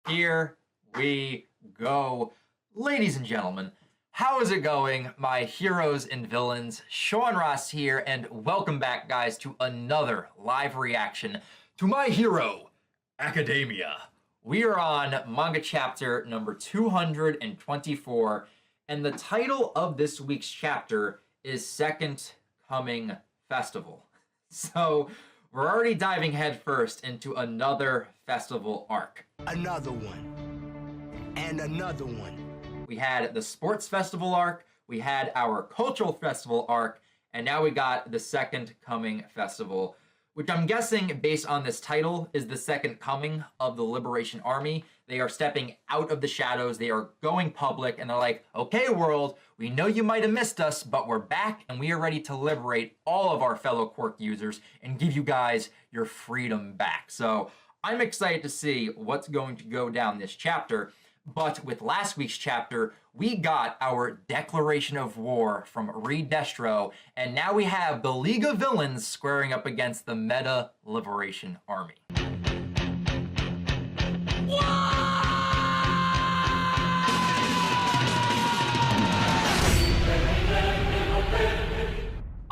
Here we go. Ladies and gentlemen, how is it going, my heroes and villains? Sean Ross here, and welcome back, guys, to another live reaction to My Hero Academia. We are on manga chapter number 224, and the title of this week's chapter is Second Coming Festival. So, we're already diving headfirst into another festival arc. Another one. And another one. We had the sports festival arc, we had our cultural festival arc, and now we got the Second Coming Festival, which I'm guessing, based on this title, is the second coming of the Liberation Army. They are stepping out of the shadows, they are going public, and they're like, okay world, we know you might have missed us, but we're back and we are ready to liberate all of our fellow quirk users and give you guys your freedom back. So I'm excited to see what's going to go down this chapter. But with last week's chapter, we got our declaration of war from Reed Destro, and now we have the League of Villains squaring up against the Meta Liberation Army.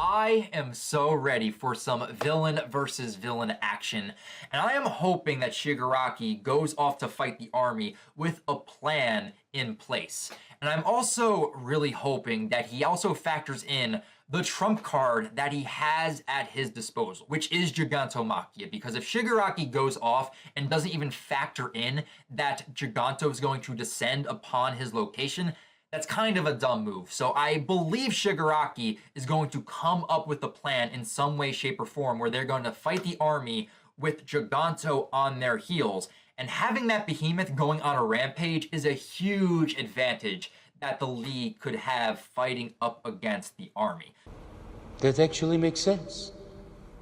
I am so ready for some villain versus villain action, and I am hoping that Shigaraki goes off to fight the army with a plan in place. And I'm also really hoping that he also factors in the trump card that he has at his disposal, which is Gigantomachia, because if Shigaraki goes off and doesn't even factor in that Giganto is going to descend upon his location, that's kind of a dumb move. So I believe Shigaraki is going to come up with a plan in some way, shape, or form where they're going to fight the army with Giganto on their heels. And having that behemoth going on a rampage is a huge advantage that the League could have fighting up against the army. That actually makes sense.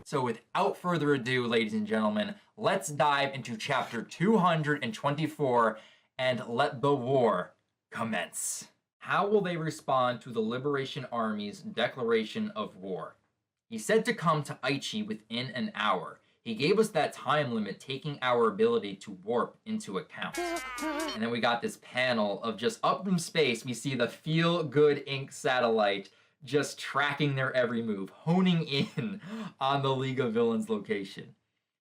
So without further ado, ladies and gentlemen, let's dive into chapter 224 and let the war commence. How will they respond to the Liberation Army's declaration of war? He said to come to Aichi within an hour. He gave us that time limit, taking our ability to warp into account. And then we got this panel of just up from space, we see the Feel Good Inc. satellite just tracking their every move, honing in on the League of Villains location.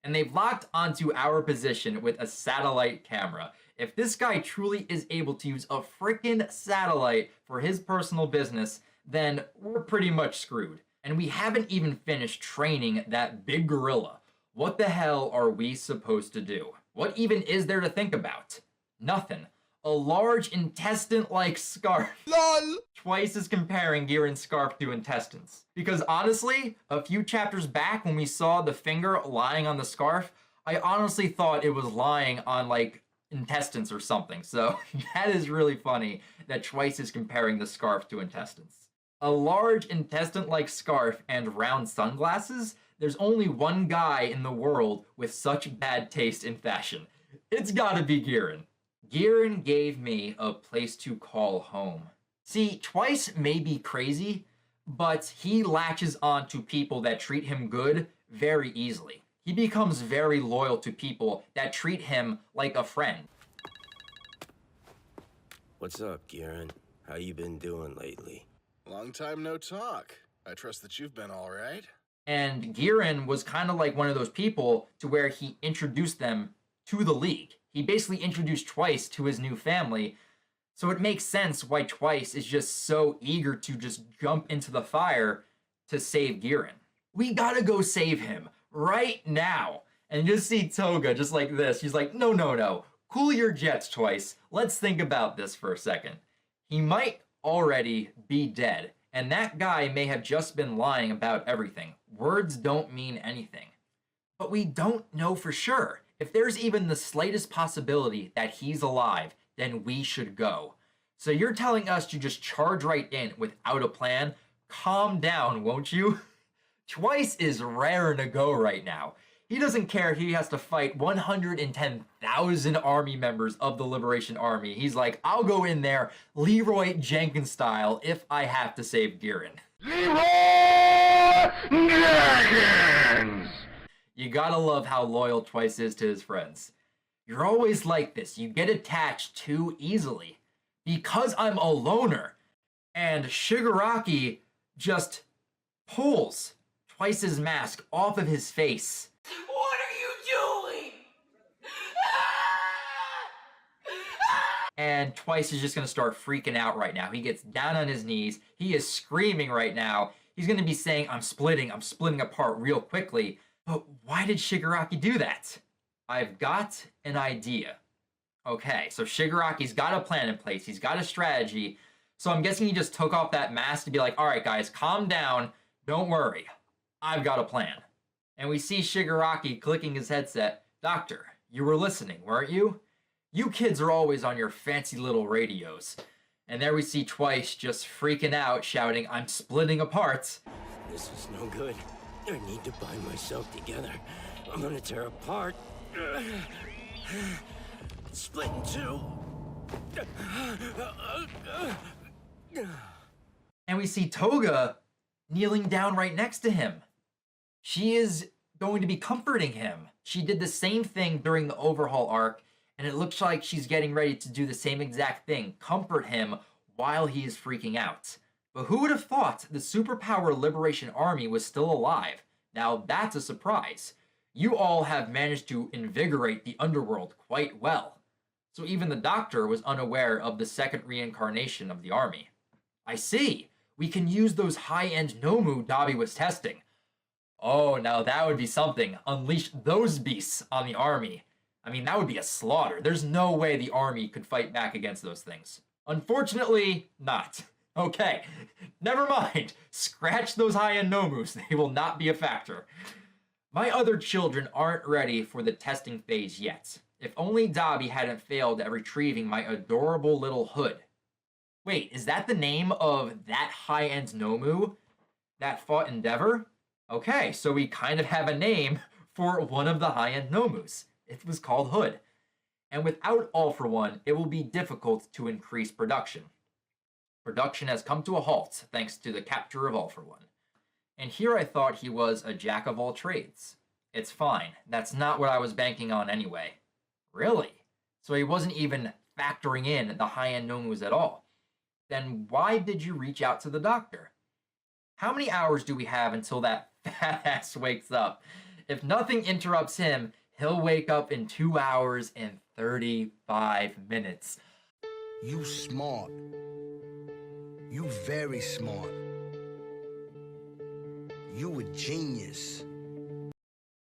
And they've locked onto our position with a satellite camera. If this guy truly is able to use a freaking satellite for his personal business, then we're pretty much screwed. And we haven't even finished training that big gorilla. What the hell are we supposed to do? What even is there to think about? Nothing. A large intestine-like scarf. LOL! Twice is comparing Giran's scarf to intestines. Because honestly, a few chapters back when we saw the finger lying on the scarf, I honestly thought it was lying on like intestines or something. So that is really funny that Twice is comparing the scarf to intestines. A large intestine-like scarf and round sunglasses? There's only one guy in the world with such bad taste in fashion. It's gotta be Giran. Giran gave me a place to call home. See, Twice may be crazy, but he latches on to people that treat him good very easily. He becomes very loyal to people that treat him like a friend. What's up, Giran? How you been doing lately? Long time no talk. I trust that you've been all right. And Giran was kind of like one of those people to where he introduced them to the League. He basically introduced Twice to his new family, so it makes sense why Twice is just so eager to just jump into the fire to save Giran. We gotta go save him right now. And just see Toga just like this. She's like, no, no, no. Cool your jets, Twice. Let's think about this for a second. He might already be dead, and that guy may have just been lying about everything. Words don't mean anything. But we don't know for sure. If there's even the slightest possibility that he's alive, then we should go. So you're telling us to just charge right in without a plan? Calm down, won't you? Twice is raring to go right now. He doesn't care if he has to fight 110,000 army members of the Liberation Army. He's like, I'll go in there Leroy Jenkins style if I have to save Giran. Leroy Jenkins! You gotta love how loyal Twice is to his friends. You're always like this. You get attached too easily. Because I'm a loner. And Shigaraki just pulls Twice's mask off of his face. What are you doing? And Twice is just gonna start freaking out right now. He gets down on his knees. He is screaming right now. He's gonna be saying, I'm splitting apart real quickly. But why did Shigaraki do that? I've got an idea. Okay, so Shigaraki's got a plan in place. He's got a strategy. So I'm guessing he just took off that mask to be like, all right, guys, calm down. Don't worry. I've got a plan. And we see Shigaraki clicking his headset. Doctor, you were listening, weren't you? You kids are always on your fancy little radios. And there we see Twice just freaking out, shouting, I'm splitting apart. This is no good. I need to bind myself together. I'm gonna tear apart. Split in two. And we see Toga kneeling down right next to him. She is going to be comforting him. She did the same thing during the overhaul arc, and it looks like she's getting ready to do the same exact thing, comfort him while he is freaking out. But who would have thought the Superpower Liberation Army was still alive? Now that's a surprise. You all have managed to invigorate the underworld quite well. So even the Doctor was unaware of the second reincarnation of the army. I see. We can use those high-end Nomu Dabi was testing. Oh, now that would be something. Unleash those beasts on the army. I mean, that would be a slaughter. There's no way the army could fight back against those things. Unfortunately, not. Okay, never mind. Scratch those high-end Nomus. They will not be a factor. My other children aren't ready for the testing phase yet. If only Dabi hadn't failed at retrieving my adorable little hood. Wait, is that the name of that high-end Nomu that fought Endeavor? Okay, so we kind of have a name for one of the high-end Nomus. It was called Hood. And without All for One, it will be difficult to increase production. Production has come to a halt thanks to the capture of All for One. And here I thought he was a jack of all trades. It's fine. That's not what I was banking on anyway. Really? So he wasn't even factoring in the high-end Nomus at all. Then why did you reach out to the Doctor? How many hours do we have until that fat ass wakes up? If nothing interrupts him, he'll wake up in 2 hours and 35 minutes. You smart. You very smart. You a genius.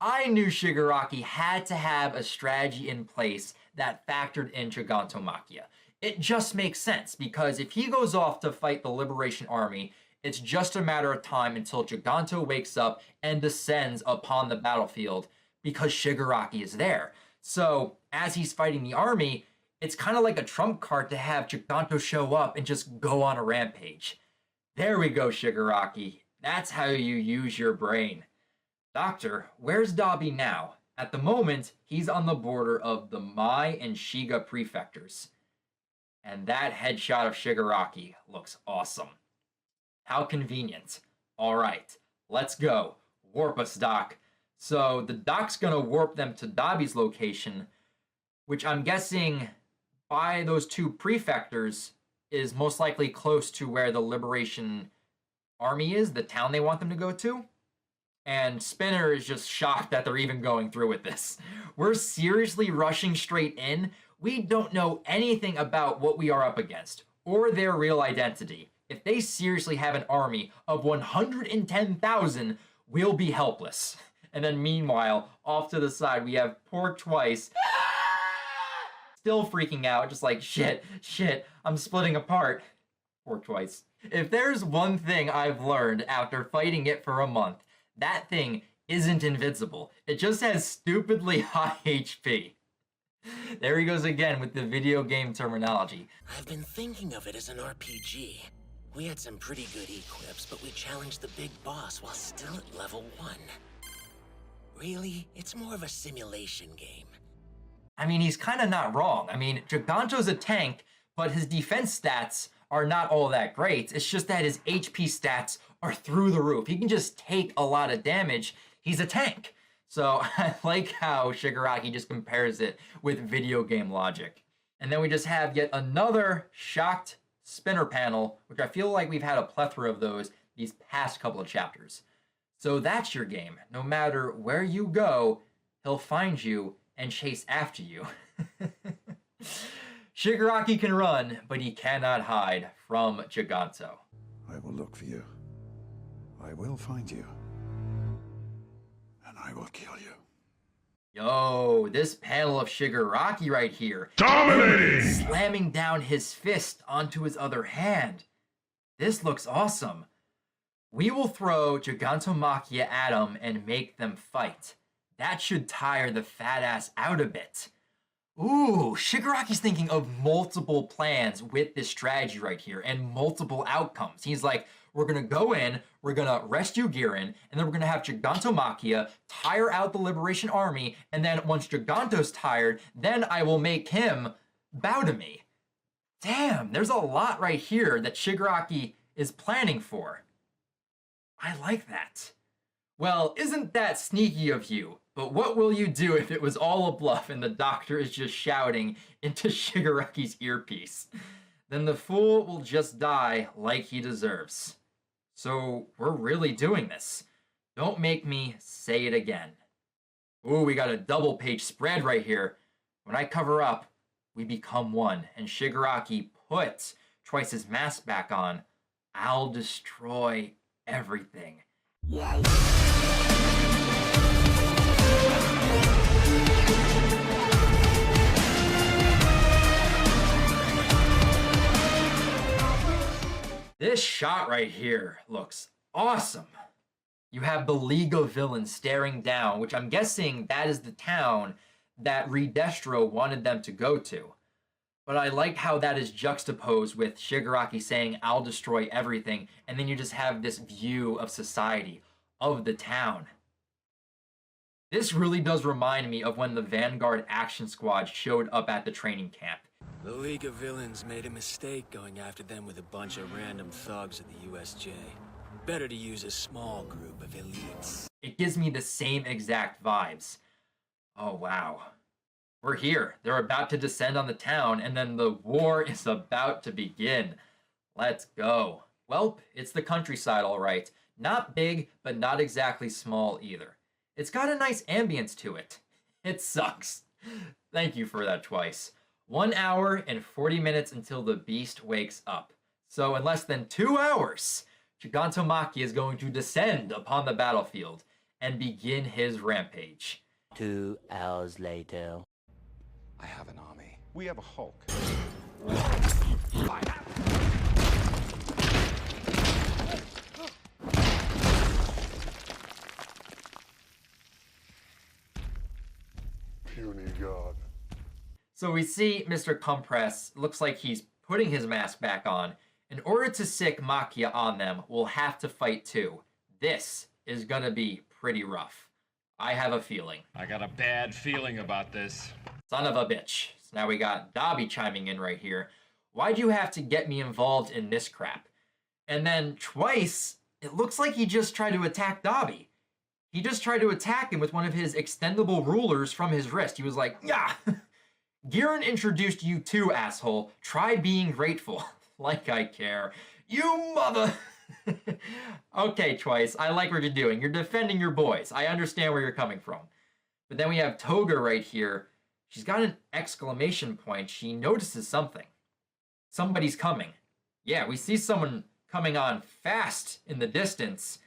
I knew Shigaraki had to have a strategy in place that factored in Gigantomachia. It just makes sense, because if he goes off to fight the Liberation Army, it's just a matter of time until Giganto wakes up and descends upon the battlefield, because Shigaraki is there. So, as he's fighting the army, it's kind of like a trump card to have Giganto show up and just go on a rampage. There we go, Shigaraki. That's how you use your brain. Doctor, where's Dabi now? At the moment, he's on the border of the Mai and Shiga prefectures. And that headshot of Shigaraki looks awesome. How convenient. Alright, let's go. Warp us, Doc. So the Doc's gonna warp them to Dabi's location, which I'm guessing by those two prefectures is most likely close to where the Liberation Army is, the town they want them to go to. And Spinner is just shocked that they're even going through with this. We're seriously rushing straight in. We don't know anything about what we are up against, or their real identity. If they seriously have an army of 110,000, we'll be helpless. And then meanwhile, off to the side, we have poor Twice, still freaking out, just like, shit, I'm splitting apart. Poor Twice. If there's one thing I've learned after fighting it for a month, that thing isn't invincible. It just has stupidly high HP. There he goes again with the video game terminology. I've been thinking of it as an RPG. We had some pretty good equips, but we challenged the big boss while still at level 1. Really, it's more of a simulation game. I mean, he's kind of not wrong. I mean, Giganto's a tank, but his defense stats are not all that great. It's just that his HP stats are through the roof. He can just take a lot of damage. He's a tank. So I like how Shigaraki just compares it with video game logic. And then we just have yet another shocked spinner panel, which I feel like we've had a plethora of those these past couple of chapters. So that's your game. No matter where you go, he'll find you and chase after you. Shigaraki can run, but he cannot hide from Giganto. I will look for you. I will find you. And I will kill you. Yo, this panel of Shigaraki right here. Dominating! Slamming down his fist onto his other hand. This looks awesome. We will throw Gigantomachia at him and make them fight. That should tire the fat ass out a bit. Ooh, Shigaraki's thinking of multiple plans with this strategy right here and multiple outcomes. He's like, we're gonna go in, we're gonna rescue Giran, and then we're gonna have Gigantomachia tire out the Liberation Army, and then once Giganto's tired, then I will make him bow to me. Damn, there's a lot right here that Shigaraki is planning for. I like that. Well, isn't that sneaky of you? But what will you do if it was all a bluff and the doctor is just shouting into Shigaraki's earpiece? Then the fool will just die like he deserves. So we're really doing this. Don't make me say it again. Ooh, we got a double page spread right here. When I cover up, we become one. And Shigaraki puts Twice's mask back on. I'll destroy everything. This shot right here looks awesome. You have the League of Villains staring down, which I'm guessing that is the town that Redestro wanted them to go to. But I like how that is juxtaposed with Shigaraki saying, I'll destroy everything, and then you just have this view of society, of the town. This really does remind me of when the Vanguard Action Squad showed up at the training camp. The League of Villains made a mistake going after them with a bunch of random thugs at the USJ. Better to use a small group of elites. It gives me the same exact vibes. Oh, wow. We're here. They're about to descend on the town, and then the war is about to begin. Let's go. Welp, it's the countryside, all right. Not big, but not exactly small either. It's got a nice ambience to it. It sucks. Thank you for that, Twice. 1 hour and 40 minutes until the beast wakes up. So in less than 2 hours, Gigantomachia is going to descend upon the battlefield and begin his rampage. 2 hours later. I have an army. We have a Hulk. Puny God. So we see Mr. Compress, looks like he's putting his mask back on. In order to sick Machia on them, we'll have to fight too. This is gonna be pretty rough. I have a feeling. I got a bad feeling about this. Son of a bitch. So now we got Dobby chiming in right here. Why'd you have to get me involved in this crap? And then Twice, it looks like he just tried to attack Dobby. He just tried to attack him with one of his extendable rulers from his wrist. He was like, yeah. Giran introduced you too, asshole. Try being grateful. Like I care. You mother... Okay, Twice, I like what you're doing. You're defending your boys. I understand where you're coming from. But then we have Toga right here. She's got an exclamation point. She notices something. Somebody's coming. Yeah, we see someone coming on fast in the distance.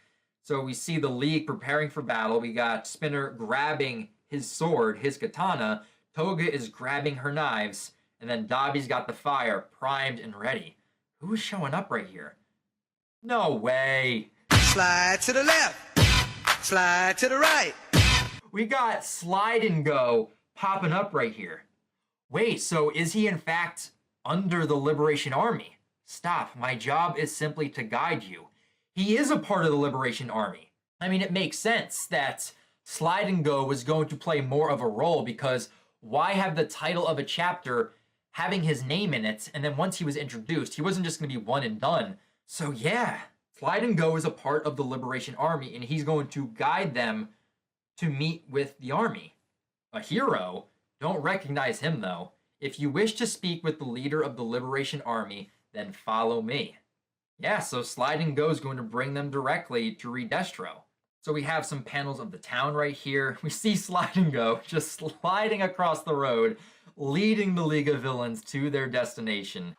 So we see the League preparing for battle. We got Spinner grabbing his sword, his katana. Toga is grabbing her knives. And then Dobby's got the fire primed and ready. Who's showing up right here? No way. Slide to the left. Slide to the right. We got Slide and Go popping up right here. Wait, so is he in fact under the Liberation Army? Stop, my job is simply to guide you. He is a part of the Liberation Army. I mean, it makes sense that Slide and Go was going to play more of a role because why have the title of a chapter having his name in it, and then once he was introduced, he wasn't just going to be one and done. So yeah, Slide and Go is a part of the Liberation Army, and he's going to guide them to meet with the army. A hero? Don't recognize him though. If you wish to speak with the leader of the Liberation Army, then follow me. Yeah, so Sliding Go is going to bring them directly to Redestro. So we have some panels of the town right here. We see Sliding Go just sliding across the road, leading the League of Villains to their destination.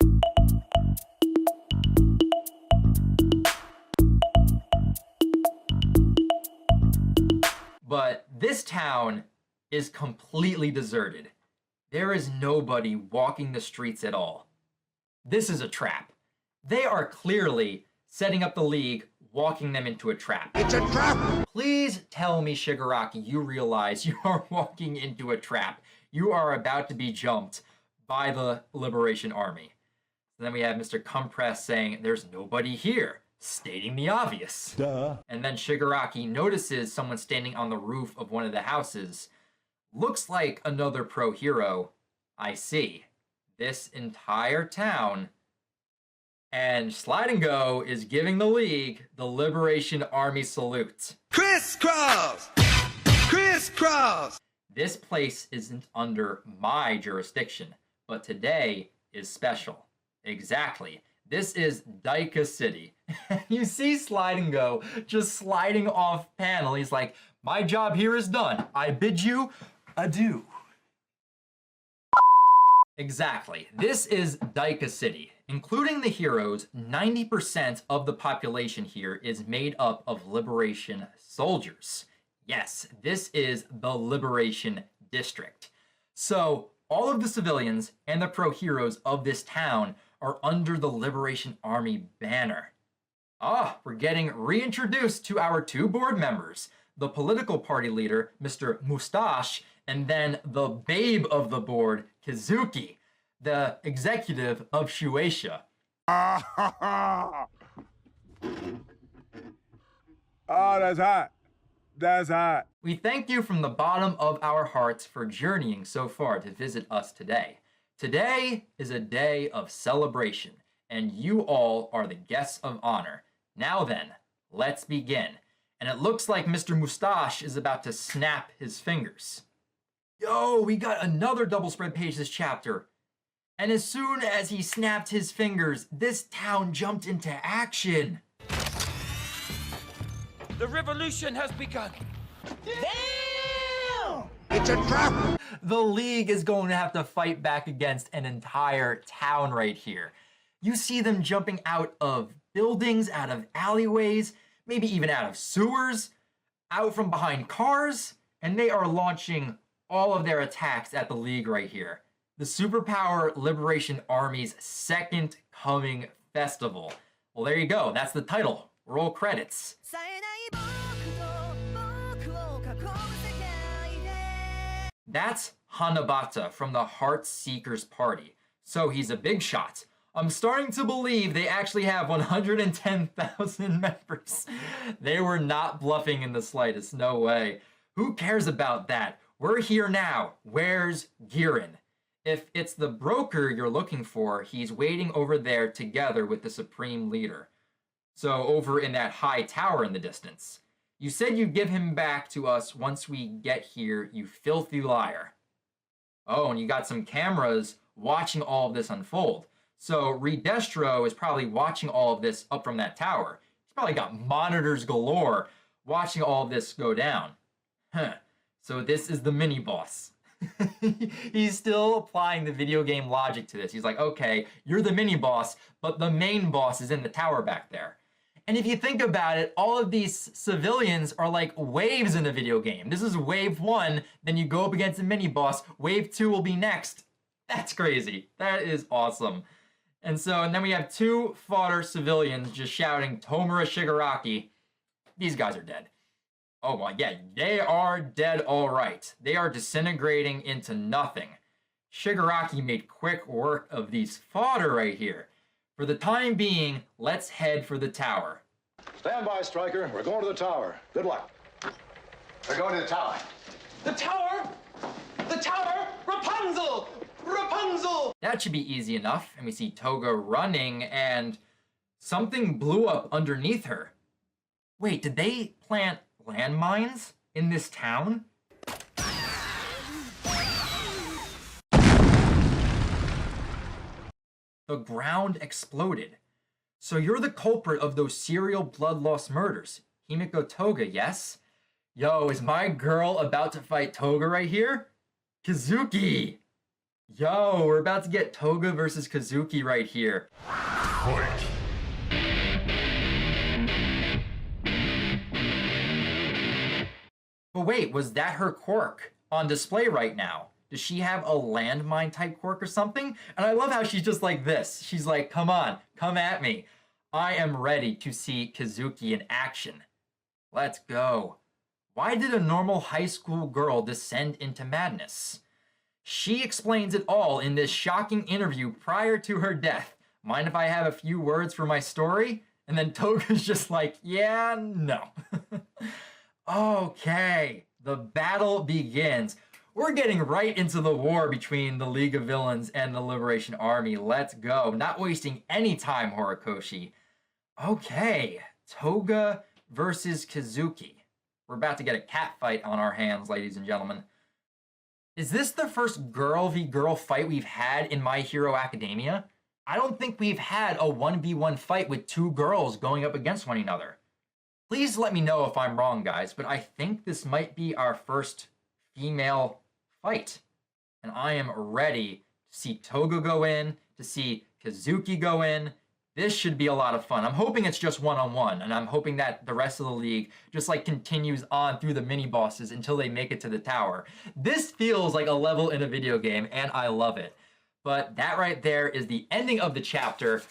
But this town is completely deserted. There is nobody walking the streets at all. This is a trap. They are clearly setting up the League, walking them into a trap. It's a trap! Please tell me, Shigaraki, you realize you are walking into a trap. You are about to be jumped by the Liberation Army. And then we have Mr. Compress saying, there's nobody here, stating the obvious. Duh. And then Shigaraki notices someone standing on the roof of one of the houses. Looks like another pro hero. I see. This entire town. And Slide & Go is giving the League the Liberation Army salute. Crisscross! Crisscross! This place isn't under my jurisdiction, but today is special. Exactly. This is Daika City. You see Slide & Go just sliding off panel. He's like, my job here is done. I bid you adieu. Exactly. This is Daika City. Including the heroes, 90% of the population here is made up of Liberation soldiers. Yes, this is the Liberation District. So all of the civilians and the pro heroes of this town are under the Liberation Army banner. Ah, we're getting reintroduced to our two board members, the political party leader, Mr. Mustache, and then the babe of the board, Kizuki, the executive of Shueisha. Oh, that's hot. That's hot. We thank you from the bottom of our hearts for journeying so far to visit us today. Today is a day of celebration, and you all are the guests of honor. Now then, let's begin. And it looks like Mr. Mustache is about to snap his fingers. Yo, we got another double spread page this chapter. And as soon as he snapped his fingers, this town jumped into action. The revolution has begun. Damn! It's a trap! The League is going to have to fight back against an entire town right here. You see them jumping out of buildings, out of alleyways, maybe even out of sewers, out from behind cars, and they are launching all of their attacks at the League right here. The Superpower Liberation Army's Second Coming Festival. Well, there you go. That's the title. Roll credits. That's Hanabata from the Heartseekers Party. So he's a big shot. I'm starting to believe they actually have 110,000 members. They were not bluffing in the slightest. No way. Who cares about that? We're here now. Where's Giran? If it's the broker you're looking for, he's waiting over there together with the Supreme Leader. So over in that high tower in the distance. You said you'd give him back to us once we get here, you filthy liar. Oh, and you got some cameras watching all of this unfold. So Redestro is probably watching all of this up from that tower. He's probably got monitors galore watching all of this go down. Huh. So this is the mini-boss. He's still applying the video game logic to this. He's like, okay, you're the mini-boss, but the main boss is in the tower back there. And if you think about it, all of these civilians are like waves in a video game. This is wave 1, then you go up against the mini-boss. Wave 2 will be next. That's crazy. That is awesome. And then we have two fodder civilians just shouting, Tomura Shigaraki. These guys are dead. Oh my, yeah, they are dead all right. They are disintegrating into nothing. Shigaraki made quick work of these fodder right here. For the time being, let's head for the tower. Stand by, Striker. We're going to the tower. Good luck. We're going to the tower. The tower! The tower! Rapunzel! Rapunzel! That should be easy enough. And we see Toga running and something blew up underneath her. Wait, did they plant landmines in this town? The ground exploded. So you're the culprit of those serial blood loss murders. Himiko Toga, yes? Yo, is my girl about to fight Toga right here? Kizuki! Yo, we're about to get Toga versus Kizuki right here. But wait, was that her quirk on display right now? Does she have a landmine type quirk or something? And I love how she's just like this. She's like, come on, come at me. I am ready to see Kizuki in action. Let's go. Why did a normal high school girl descend into madness? She explains it all in this shocking interview prior to her death. Mind if I have a few words for my story? And then Toga's just like, yeah, no. Okay, the battle begins. We're getting right into the war between the League of Villains and the Liberation Army. Let's go. Not wasting any time, Horikoshi. Okay, Toga versus Kizuki. We're about to get a cat fight on our hands, ladies and gentlemen. Is this the first girl v girl fight we've had in My Hero Academia? I don't think we've had a 1v1 fight with two girls going up against one another. Please let me know if I'm wrong, guys, but I think this might be our first female fight. And I am ready to see Toga go in, to see Kizuki go in. This should be a lot of fun. I'm hoping it's just one-on-one, and I'm hoping that the rest of the league just like continues on through the mini-bosses until they make it to the tower. This feels like a level in a video game, and I love it. But that right there is the ending of the chapter.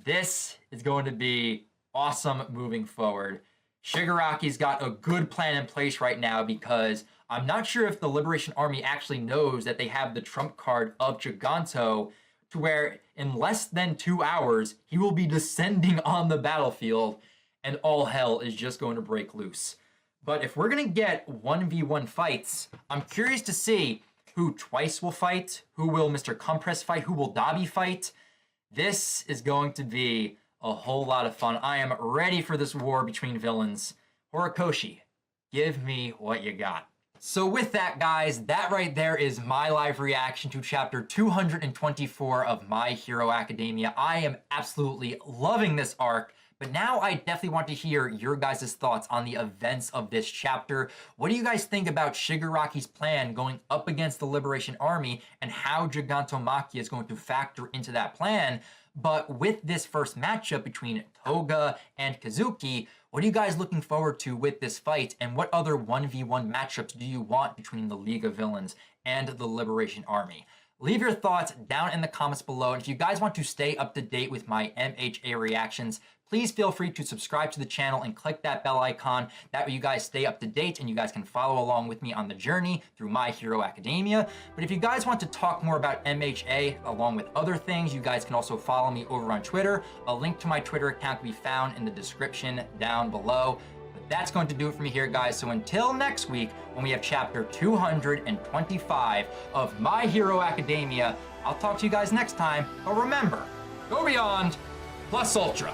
This is going to be awesome moving forward. Shigaraki's got a good plan in place right now because I'm not sure if the Liberation Army actually knows that they have the trump card of Giganto, to where in less than 2 hours, he will be descending on the battlefield and all hell is just going to break loose. But if we're going to get 1v1 fights, I'm curious to see who Twice will fight, who will Mr. Compress fight, who will Dabi fight. This is going to be a whole lot of fun. I am ready for this war between villains. Horikoshi, give me what you got. So with that, guys, that right there is my live reaction to chapter 224 of My Hero Academia. I am absolutely loving this arc, but now I definitely want to hear your guys' thoughts on the events of this chapter. What do you guys think about Shigaraki's plan going up against the Liberation Army and how Gigantomachia is going to factor into that plan? But with this first matchup between Toga and Kizuki, what are you guys looking forward to with this fight? And what other 1v1 matchups do you want between the League of Villains and the Liberation Army? Leave your thoughts down in the comments below. And if you guys want to stay up to date with my MHA reactions, please feel free to subscribe to the channel and click that bell icon. That way you guys stay up to date and you guys can follow along with me on the journey through My Hero Academia. But if you guys want to talk more about MHA along with other things, you guys can also follow me over on Twitter. A link to my Twitter account can be found in the description down below. But that's going to do it for me here, guys. So until next week, when we have chapter 225 of My Hero Academia, I'll talk to you guys next time. But remember, go beyond plus ultra.